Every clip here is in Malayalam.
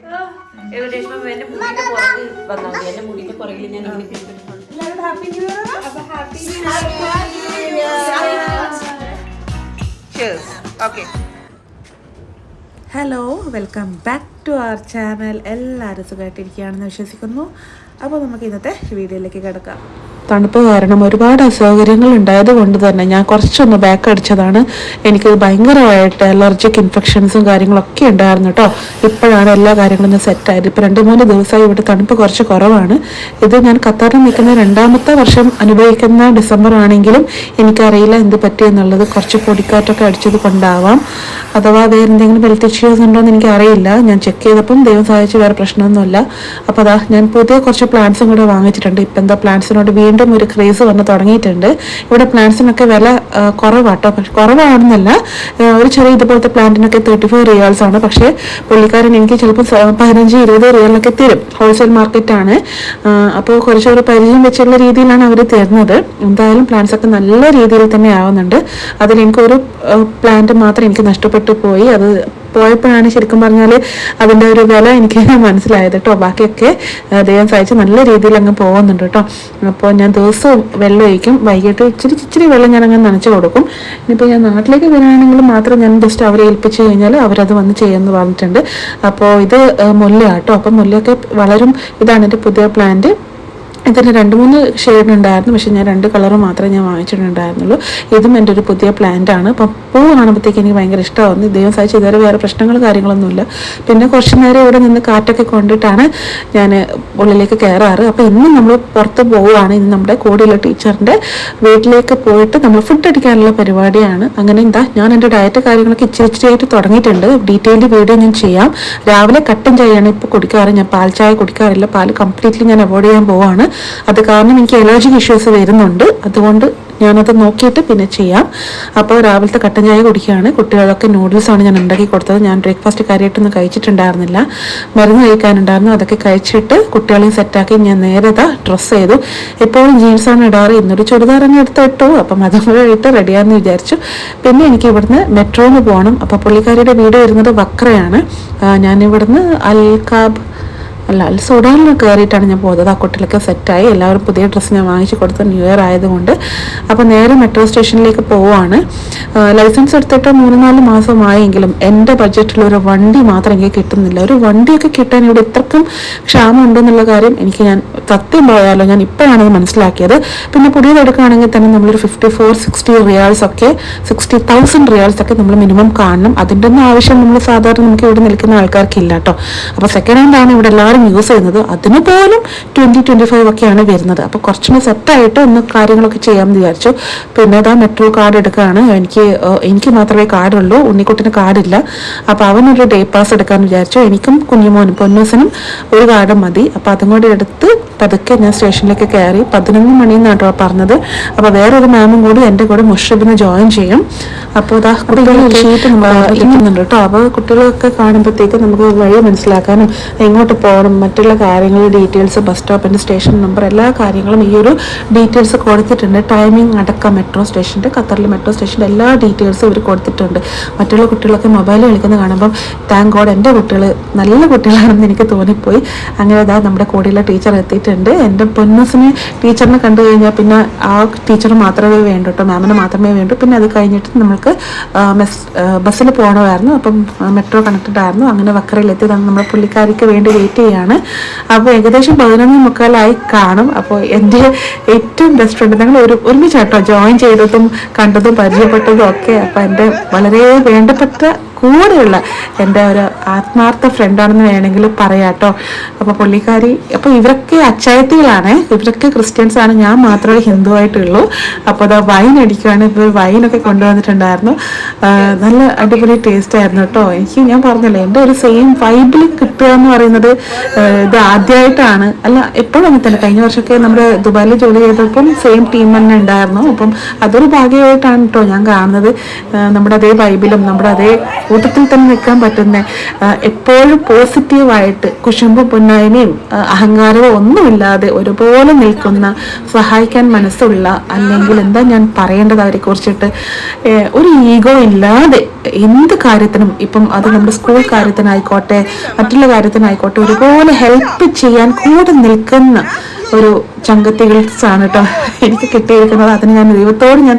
ഏകദേശം എന്റെ മുടിയുടെ പുറത്ത് വന്നാൽ മതി. എന്റെ മുടിയുടെ പുറകിൽ ഞാൻ ഇങ്ങനെ hello, welcome back to our channel. എല്ലാവരും സുഖമായിട്ടിരിക്കുകയാണെന്ന് വിശ്വസിക്കുന്നു. അപ്പോൾ നമുക്ക് ഇന്നത്തെ വീഡിയോയിലേക്ക് കിടക്കാം. തണുപ്പ് കാരണം ഒരുപാട് അസൗകര്യങ്ങൾ ഉണ്ടായത് കൊണ്ട് തന്നെ ഞാൻ കുറച്ചൊന്ന് ബാക്ക് അടിച്ചതാണ്. എനിക്ക് ഭയങ്കരമായിട്ട് അലർജിക് ഇൻഫെക്ഷൻസും കാര്യങ്ങളൊക്കെ ഉണ്ടായിരുന്നു കേട്ടോ. ഇപ്പോഴാണ് എല്ലാ കാര്യങ്ങളും ഒന്ന് സെറ്റായത്. ഇപ്പോൾ 2-3 ദിവസമായി ഇവിടെ തണുപ്പ് കുറച്ച് കുറവാണ്. ഇത് ഞാൻ ഖത്തറിൽ നിൽക്കുന്ന 2ാമത്തെ വർഷം അനുഭവിക്കുന്ന ഡിസംബർ ആണെങ്കിലും എനിക്കറിയില്ല എന്ത് പറ്റിയെന്നുള്ളത്. കുറച്ച് പൊടിക്കാറ്റൊക്കെ അടിച്ചത് കൊണ്ടാവാം, അഥവാ വേറെ എന്തെങ്കിലും ഹെൽത്ത് ഇഷ്യൂസ് ഉണ്ടോ എന്ന് എനിക്കറിയില്ല. ഞാൻ ചെക്ക് ചെയ്തപ്പം ദൈവം സഹായിച്ച് വേറെ പ്രശ്നമൊന്നുമില്ല. അപ്പോൾ അതാ ഞാൻ പുതിയ കുറച്ച് പ്ലാന്റ്സും കൂടെ വാങ്ങിച്ചിട്ടുണ്ട്. ഇപ്പം എന്താ പ്ലാന്റ്സിനോട് വീണ്ടും ഒരു ക്രേസ് വന്ന് തുടങ്ങിയിട്ടുണ്ട്. ഇവിടെ പ്ലാന്റ്സിനൊക്കെ വില കുറവാട്ടോ. പക്ഷെ കുറവാണെന്നല്ല, ഒരു ചെറിയ ഇതുപോലത്തെ പ്ലാന്റിനൊക്കെ 34 റിയാൽസ് ആണ്. പക്ഷേ പുള്ളിക്കാരൻ എനിക്ക് ചിലപ്പോൾ 15-20 റിയാലിനൊക്കെ തരും. ഹോൾസെയിൽ മാർക്കറ്റാണ്. അപ്പോൾ കുറച്ചൊരു പരിചയം വെച്ചുള്ള രീതിയിലാണ് അവർ തരുന്നത്. എന്തായാലും പ്ലാന്റ്സ് ഒക്കെ നല്ല രീതിയിൽ തന്നെ ആവുന്നുണ്ട്. അതിൽ എനിക്കൊരു പ്ലാന്റ് മാത്രം എനിക്ക് നഷ്ടപ്പെട്ടു പോയി. അത് പോയപ്പോഴാണ് ശരിക്കും പറഞ്ഞാൽ അതിൻ്റെ ഒരു വില എനിക്ക് മനസ്സിലായത് കേട്ടോ. ബാക്കിയൊക്കെ ദൈവം സഹായിച്ച് നല്ല രീതിയിൽ അങ്ങ് പോകുന്നുണ്ട് കേട്ടോ. അപ്പോൾ ഞാൻ ദിവസവും വെള്ളം ഒഴിക്കും. വൈകിട്ട് ഇച്ചിരി വെള്ളം ഞാൻ അങ്ങ് നനച്ച് കൊടുക്കും. ഇനിയിപ്പോൾ ഞാൻ നാട്ടിലേക്ക് വരികയാണെങ്കിൽ മാത്രം ഞാൻ ജസ്റ്റ് അവരെ ഏൽപ്പിച്ച് കഴിഞ്ഞാൽ അവരത് വന്ന് ചെയ്യുമെന്ന് പറഞ്ഞിട്ടുണ്ട്. അപ്പോൾ ഇത് മുല്ല കേട്ടോ. അപ്പം മുല്ലയൊക്കെ വളരും. ഇതാണ് എൻ്റെ പുതിയ പ്ലാന്റ്. ഇതിന് 2-3 ഷെയ്ഡ് ഉണ്ടായിരുന്നു. പക്ഷെ ഞാൻ 2 കളർ മാത്രമേ ഞാൻ വാങ്ങിച്ചിട്ടുണ്ടായിരുന്നുള്ളൂ. ഇതും എൻ്റെ ഒരു പുതിയ പ്ലാന്റ് ആണ്. അപ്പം പൂ കാണുമ്പോഴത്തേക്ക് എനിക്ക് ഭയങ്കര ഇഷ്ടമാവുന്നു. ദൈവം സഹായിച്ച് ഇതുവരെ വേറെ പ്രശ്നങ്ങൾ കാര്യങ്ങളൊന്നുമില്ല. പിന്നെ കുറച്ച് നേരം ഇവിടെ നിന്ന് കാറ്റൊക്കെ കൊണ്ടിട്ടാണ് ഞാൻ ഉള്ളിലേക്ക് കയറാറ്. അപ്പോൾ ഇന്നും നമ്മൾ പുറത്ത് പോവുകയാണ്. ഇന്ന് നമ്മുടെ കൂടെയുള്ള ടീച്ചറിൻ്റെ വീട്ടിലേക്ക് പോയിട്ട് നമ്മൾ ഫുഡ് അടിക്കാനുള്ള പരിപാടിയാണ്. അങ്ങനെ എന്താ ഞാൻ എൻ്റെ ഡയറ്റ് കാര്യങ്ങളൊക്കെ ഇച്ചിരിയായിട്ട് തുടങ്ങിയിട്ടുണ്ട്. ഡീറ്റെയിൽഡ് വീഡിയോ ഞാൻ ചെയ്യാം. രാവിലെ കട്ടൻ ചായയാണ് ഇപ്പോൾ കുടിക്കാറ്. ഞാൻ പാൽ ചായ കുടിക്കാറില്ല. പാൽ കംപ്ലീറ്റ്ലി ഞാൻ അവോയ്ഡ് ചെയ്യാൻ പോവാണ്. അത് കാരണം എനിക്ക് അലർജിക് ഇഷ്യൂസ് വരുന്നുണ്ട്. അതുകൊണ്ട് ഞാനത് നോക്കിയിട്ട് പിന്നെ ചെയ്യാം. അപ്പോൾ രാവിലത്തെ കട്ടൻ ചായ കുടിക്കുകയാണ്. കുട്ടികളൊക്കെ നൂഡിൽസാണ് ഞാൻ ഉണ്ടാക്കി കൊടുത്തത്. ഞാൻ ബ്രേക്ക്ഫാസ്റ്റ് കാര്യമായിട്ടൊന്നും കഴിച്ചിട്ടുണ്ടായിരുന്നില്ല. മരുന്ന് കഴിക്കാനുണ്ടായിരുന്നു. അതൊക്കെ കഴിച്ചിട്ട് കുട്ടികളെയും സെറ്റാക്കി ഞാൻ നേരെ ഡ്രസ്സ് ചെയ്തു. എപ്പോഴും ജീൻസാണ് ഇടാറ്. ഇന്നൊരു ചുരിദാറങ്ങ് എടുത്തിട്ടു. അപ്പം അതും കൂടെ ഇട്ട് റെഡിയാണെന്ന് വിചാരിച്ചു. പിന്നെ എനിക്ക് ഇവിടുന്ന് മെട്രോന്ന് പോകണം. അപ്പോൾ പുള്ളിക്കാരിയുടെ വീട് വരുന്നത് വക്രയാണ്. ഞാനിവിടുന്ന് അൽ സൂഡാനിൽ കയറിയിട്ടാണ് ഞാൻ പോകുന്നത്. ആ കുട്ടികളൊക്കെ സെറ്റായി. എല്ലാവരും പുതിയ ഡ്രസ്സ് ഞാൻ വാങ്ങിച്ചു കൊടുത്ത ന്യൂ ഇയർ ആയതുകൊണ്ട്. അപ്പോൾ നേരെ മെട്രോ സ്റ്റേഷനിലേക്ക് പോവുകയാണ്. ലൈസൻസ് എടുത്തിട്ട് 3-4 മാസമായെങ്കിലും എൻ്റെ ബഡ്ജറ്റിലൊരു വണ്ടി മാത്രം എനിക്ക് കിട്ടുന്നില്ല. ഒരു വണ്ടിയൊക്കെ കിട്ടാൻ ഇവിടെ ഇത്രക്കും ക്ഷാമം ഉണ്ടെന്നുള്ള കാര്യം ഞാൻ സത്യം പോയാലോ ഞാൻ ഇപ്പോഴാണ് മനസ്സിലാക്കിയത്. പിന്നെ പുതിയത് എടുക്കുകയാണെങ്കിൽ തന്നെ നമ്മളൊരു 54-60 റിയാൽസ് ഒക്കെ 60,000 റിയാൽസ് ഒക്കെ നമ്മൾ മിനിമം കാണണം. അതിൻ്റെ ഒന്നും ആവശ്യം നമ്മൾ സാധാരണ നമുക്ക് ഇവിടെ നിൽക്കുന്ന ആൾക്കാർക്കില്ല കേട്ടോ. അപ്പോൾ സെക്കൻഡ് ഹാൻഡ് ആണ് ഇവിടെ എല്ലാവരും യൂസ് ചെയ്യുന്നത്. അതിന് പോലും 20-25 ഒക്കെയാണ് വരുന്നത്. അപ്പോൾ കുറച്ചുകൂടി സെറ്റായിട്ട് ഒന്ന് കാര്യങ്ങളൊക്കെ ചെയ്യാമെന്ന് വിചാരിച്ചു. പിന്നെ ഇതാ മെട്രോ കാർഡ് എടുക്കുകയാണ്. എനിക്ക് മാത്രമേ കാർഡുള്ളൂ. ഉണ്ണിക്കുട്ടിന് കാർഡില്ല. അപ്പോൾ അവനൊരു ഡേ പാസ് എടുക്കാമെന്ന് വിചാരിച്ചു. എനിക്കും കുഞ്ഞുമോനും പൊന്നൂസിനും ഒരു കാർഡ് മതി. അപ്പോൾ അതും കൂടി എടുത്ത് പതുക്കെ ഞാൻ സ്റ്റേഷനിലേക്ക് കയറി. 11 മണിയെന്നാണ് കേട്ടോ പറഞ്ഞത്. അപ്പോൾ വേറൊരു മാമും കൂടി എൻ്റെ കൂടെ മുഷറബിന് ജോയിൻ ചെയ്യും. അപ്പോൾ ഇതാ കുട്ടികൾ ഷീറ്റ് ഇരിക്കുന്നുണ്ട് കേട്ടോ. അപ്പോൾ കുട്ടികളൊക്കെ കാണുമ്പോഴത്തേക്ക് നമുക്ക് വഴി മനസ്സിലാക്കാനും എങ്ങോട്ട് പോകണം, മറ്റുള്ള കാര്യങ്ങൾ, ഡീറ്റെയിൽസ്, ബസ് സ്റ്റോപ്പിൻ്റെ സ്റ്റേഷൻ നമ്പർ, എല്ലാ കാര്യങ്ങളും ഈ ഒരു ഡീറ്റെയിൽസ് കൊടുത്തിട്ടുണ്ട്. ടൈമിംഗ് അടക്കം മെട്രോ സ്റ്റേഷൻ്റെ, ഖത്തറിലെ മെട്രോ സ്റ്റേഷൻ്റെ എല്ലാ ഡീറ്റെയിൽസും ഇവർ കൊടുത്തിട്ടുണ്ട്. മറ്റുള്ള കുട്ടികളൊക്കെ മൊബൈൽ കളിക്കുന്നത് കാണുമ്പം താങ്ക് ഗോഡ് എൻ്റെ കുട്ടികൾ നല്ല കുട്ടികളാണെന്ന് എനിക്ക് തോന്നിപ്പോയി. അങ്ങനെ ഇതാ നമ്മുടെ കൂടെയുള്ള ടീച്ചർ എത്തിയിട്ടുണ്ട്. എൻ്റെ പൊന്നൂസിന് ടീച്ചറിനെ കണ്ടു കഴിഞ്ഞാൽ പിന്നെ ആ ടീച്ചർ മാത്രമേ വേണ്ടൂ കേട്ടോ, മാമിന് മാത്രമേ വേണ്ടൂ. പിന്നെ അത് കഴിഞ്ഞിട്ട് നമ്മൾക്ക് ബസ്സിൽ പോകണമായിരുന്നു. അപ്പം മെട്രോ കണക്റ്റഡ് ആയിരുന്നു. അങ്ങനെ വക്രയിലെത്തി നമ്മുടെ പുള്ളിക്കാരിക്ക് വേണ്ടി വെയിറ്റ് ചെയ്യാണ്. അപ്പോൾ ഏകദേശം 11:45 കാണും. അപ്പോൾ എൻ്റെ ഏറ്റവും ബെസ്റ്റ് ഫ്രണ്ട്, ഞങ്ങൾ ഒരുമിച്ചാട്ടോ ജോയിൻ ചെയ്തതും കണ്ടതും പരിചയപ്പെട്ടതും ഒക്കെ. അപ്പോൾ എൻ്റെ വളരെ വേണ്ടപ്പെട്ട കൂടെയുള്ള എൻ്റെ ഒരു ആത്മാർത്ഥ ഫ്രണ്ടാണെന്ന് വേണമെങ്കിൽ പറയാട്ടോ. അപ്പോൾ പുള്ളിക്കാരി, അപ്പോൾ ഇവരൊക്കെ അച്ചായത്തികളാണ്, ഇവരൊക്കെ ക്രിസ്ത്യൻസ് ആണ്, ഞാൻ മാത്രമേ ഹിന്ദു ആയിട്ടുള്ളൂ. അപ്പോൾ അതാ വൈൻ അടിക്കുകയാണ്. ഇപ്പോൾ വൈനൊക്കെ കൊണ്ടുവന്നിട്ടുണ്ടായിരുന്നു. നല്ല അടിപൊളി ടേസ്റ്റ് ആയിരുന്നു കേട്ടോ. ഞാൻ പറഞ്ഞല്ലോ എൻ്റെ ഒരു സെയിം വൈബിൽ കിട്ടുക എന്ന് പറയുന്നത് ഇത് ആദ്യമായിട്ടാണ്. അല്ല, എപ്പോഴും അങ്ങനെ തന്നെ. കഴിഞ്ഞ വർഷമൊക്കെ നമ്മുടെ ദുബായിൽ ജോലി ചെയ്തപ്പം സെയിം ടീം തന്നെ ഉണ്ടായിരുന്നു. അപ്പം അതൊരു ഭാഗ്യമായിട്ടാണ് കേട്ടോ ഞാൻ കാണുന്നത്. നമ്മുടെ അതേ വൈബിലും നമ്മുടെ അതേ കൂട്ടത്തിൽ തന്നെ നിൽക്കാൻ പറ്റുന്ന, എപ്പോഴും പോസിറ്റീവായിട്ട് കുശുമ്പും പുന്നായ്മയും അഹങ്കാരവും ഒന്നുമില്ലാതെ ഒരുപോലെ നിൽക്കുന്ന, സഹായിക്കാൻ മനസ്സുള്ള, അല്ലെങ്കിൽ എന്താ ഞാൻ പറയേണ്ടത് അവരെ കുറിച്ചിട്ട്, ഒരു ഈഗോ ഇല്ലാതെ എന്ത് കാര്യത്തിനും, ഇപ്പം അത് നമ്മുടെ സ്കൂൾ കാര്യത്തിനായിക്കോട്ടെ മറ്റുള്ള കാര്യത്തിനായിക്കോട്ടെ ഒരുപോലെ ഹെൽപ്പ് ചെയ്യാൻ കൂടെ നിൽക്കുന്ന ഒരു ചങ്കത്തികൾസാണ് കേട്ടോ എനിക്ക് കിട്ടിയിരിക്കുന്നത്. അതിന് ഞാൻ ദൈവത്തോട് ഞാൻ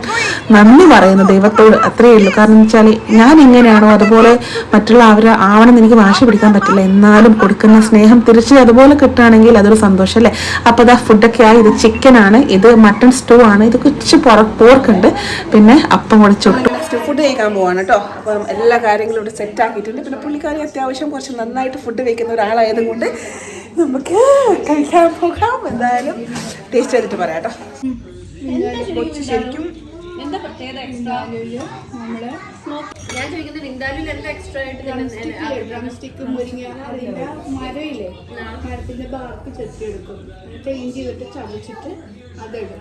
നന്ദി പറയുന്നു, ദൈവത്തോട് അത്രയേ ഉള്ളൂ. കാരണം എന്ന് വെച്ചാൽ ഞാൻ എങ്ങനെയാണോ അതുപോലെ മറ്റുള്ള അവർ ആവണമെന്ന് എനിക്ക് വാശി പിടിക്കാൻ പറ്റില്ല. എന്നാലും കൊടുക്കുന്ന സ്നേഹം തിരിച്ച് അതുപോലെ കിട്ടുകയാണെങ്കിൽ അതൊരു സന്തോഷം അല്ലേ. അപ്പോൾ ഇതാ ഫുഡൊക്കെ ആയി. ഇത് ചിക്കനാണ്, ഇത് മട്ടൺ സ്റ്റൂ ആണ്, ഇത് കുറച്ച് പോർക്കുണ്ട്, പിന്നെ അപ്പം കൂടെ ചുട്ടു. ഫുഡ് കഴിക്കാൻ പോവാണ് കേട്ടോ. അപ്പം എല്ലാ കാര്യങ്ങളും ഇവിടെ സെറ്റ് ആക്കിയിട്ടുണ്ട്. പിന്നെ പുള്ളിക്കാരി അത്യാവശ്യം കുറച്ച് നന്നായിട്ട് ഫുഡ് കഴിക്കുന്ന ഒരാളായത് കൊണ്ട് നമുക്ക് കഴിക്കാൻ പോകാം. എന്തായാലും ടേസ്റ്റ് ചെയ്തിട്ട് പറയാം കേട്ടോ. ശരിക്കും എന്താ പ്രത്യേകത എക്സ്ട്രാ? ഞാൻ ചോദിക്കുന്നത് വിന്താലിൽ എന്താ എക്സ്ട്രാ ആയിട്ട് ഡ്രംസ്റ്റിക്ക് മുരിങ്ങ അതിന്റെ മരയില്ലേ, മരത്തിന്റെ ബാർക്ക് ചെത്തിയെടുക്കും, ചേഞ്ച് ചെയ്തിട്ട് ചതച്ചിട്ട് അതിടും.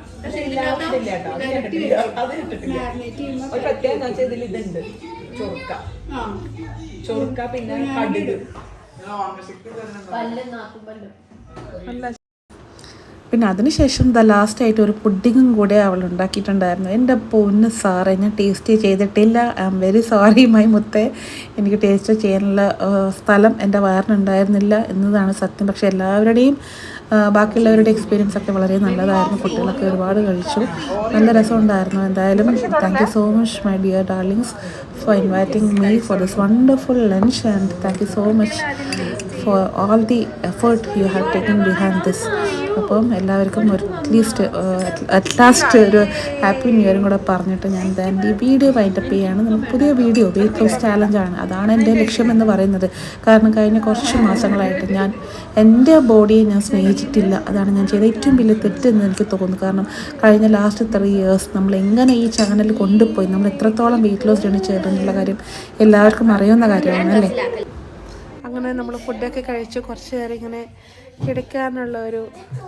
ചൊറുക്ക പിന്നെ കടുക്. പിന്നെ അതിനുശേഷം ലാസ്റ്റായിട്ട് ഒരു പുഡിങ്ങും കൂടെ അവൾ ഉണ്ടാക്കിയിട്ടുണ്ടായിരുന്നു. എൻ്റെ പൊന്ന് സാറേ, ഞാൻ ടേസ്റ്റ് ചെയ്തിട്ടില്ല. I am very sorry my മുത്തേ. എനിക്ക് ടേസ്റ്റ് ചെയ്യാനുള്ള സ്ഥലം എൻ്റെ വയറിനുണ്ടായിരുന്നില്ല എന്നതാണ് സത്യം. പക്ഷേ എല്ലാവരുടെയും ബാക്കിയുള്ളവരുടെ എക്സ്പീരിയൻസ് ഒക്കെ വളരെ നല്ലതായിരുന്നു. കുട്ടികളൊക്കെ ഒരുപാട് കഴിച്ചു, നല്ല രസമുണ്ടായിരുന്നു. എന്തായാലും thank you so much my dear darlings for inviting me for this wonderful lunch, and thank you so much for all the effort you have taken behind this. അപ്പം എല്ലാവർക്കും ഒരു അറ്റ് ലാസ്റ്റ് ഒരു ഹാപ്പി ന്യൂ ഇയറും കൂടെ പറഞ്ഞിട്ട് ഞാൻ എൻ്റെ ഈ വീഡിയോ വൈൻഡപ്പ് ചെയ്യുകയാണ്. നമുക്ക് പുതിയ വീഡിയോ വെയിറ്റ് ലോസ് ചാലഞ്ചാണ്, അതാണ് എൻ്റെ ലക്ഷ്യം എന്ന് പറയുന്നത്. കാരണം കഴിഞ്ഞ കുറച്ച് മാസങ്ങളായിട്ട് ഞാൻ എൻ്റെ ബോഡിയെ ഞാൻ സ്നേഹിച്ചിട്ടില്ല. അതാണ് ഞാൻ ചെയ്ത ഏറ്റവും വലിയ തെറ്റെന്ന് എനിക്ക് തോന്നുന്നു. കാരണം കഴിഞ്ഞ ലാസ്റ്റ് 3 years നമ്മൾ എങ്ങനെ ഈ ചാനൽ കൊണ്ടുപോയി, നമ്മൾ എത്രത്തോളം വെയിറ്റ് ലോസ് ജേണി ചെയ്തെന്നുള്ള കാര്യം എല്ലാവർക്കും അറിയുന്ന കാര്യമാണ് അല്ലേ. അങ്ങനെ നമ്മൾ ഫുഡൊക്കെ കഴിച്ച് കുറച്ച് നേരം ഇങ്ങനെ കിടക്കാനുള്ള ഒരു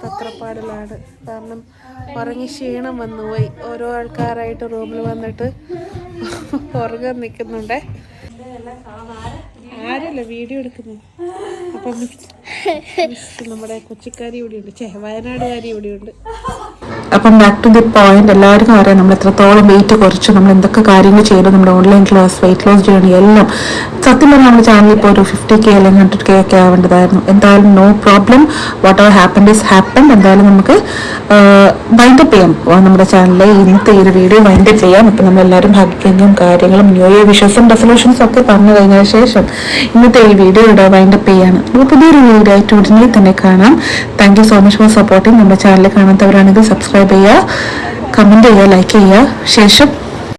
തത്രപ്പാടിലാണ്. കാരണം ഉറങ്ങി ക്ഷീണം വന്നുപോയി. ഓരോ ആൾക്കാരായിട്ട് റൂമിൽ വന്നിട്ട് ഉറങ്ങാൻ നിൽക്കുന്നുണ്ടേ. ആരല്ല വീഡിയോ എടുക്കുന്നു. അപ്പം നമ്മുടെ കൊച്ചിക്കാരി ഇവിടെയുണ്ട്, വയനാടുകാരി ഇവിടെയുണ്ട്. അപ്പം ബാക്ക് ടു ദി പോയിന്റ്, എല്ലാവർക്കും അറിയാം നമ്മൾ എത്രത്തോളം വെയിറ്റ് കുറച്ചു, നമ്മൾ എന്തൊക്കെ കാര്യങ്ങൾ ചെയ്തു, നമ്മുടെ online class, weight loss journey എല്ലാം. സത്യം പറഞ്ഞാൽ നമ്മുടെ ചാനൽ ഇപ്പോൾ ഒരു 50K അല്ലെങ്കിൽ 100K ഒക്കെ ആവേണ്ടതായിരുന്നു. എന്തായാലും no problem, whatever happen is happen. എന്തായാലും നമുക്ക് വൈൻഡപ്പ് ചെയ്യാം നമ്മുടെ ചാനലിൽ. ഇന്നത്തെ ഈ ഒരു വീഡിയോ വൈൻഡപ്പ് ചെയ്യാം. ഇപ്പം നമ്മളെല്ലാവരും ഭാഗ്യങ്ങളും കാര്യങ്ങളും ന്യൂ ഇയർ വിഷസും റെസൊല്യൂഷൻസും ഒക്കെ പറഞ്ഞു കഴിഞ്ഞതിന് ശേഷം ഇന്നത്തെ ഈ വീഡിയോ ഇവിടെ വൈൻഡപ്പ് ചെയ്യാണ്. അപ്പോൾ പുതിയൊരു വീഡിയോ ആയിട്ട് ഉടനെ തന്നെ കാണാം. Thank you so much for supporting. നമ്മുടെ ചാനൽ കാണാത്തവരാണെങ്കിൽ സബ്സ്ക്രൈബ് ചെയ്യുക, കമൻറ്റ് ചെയ്യുക, ലൈക്ക് ചെയ്യുക. ശേഷം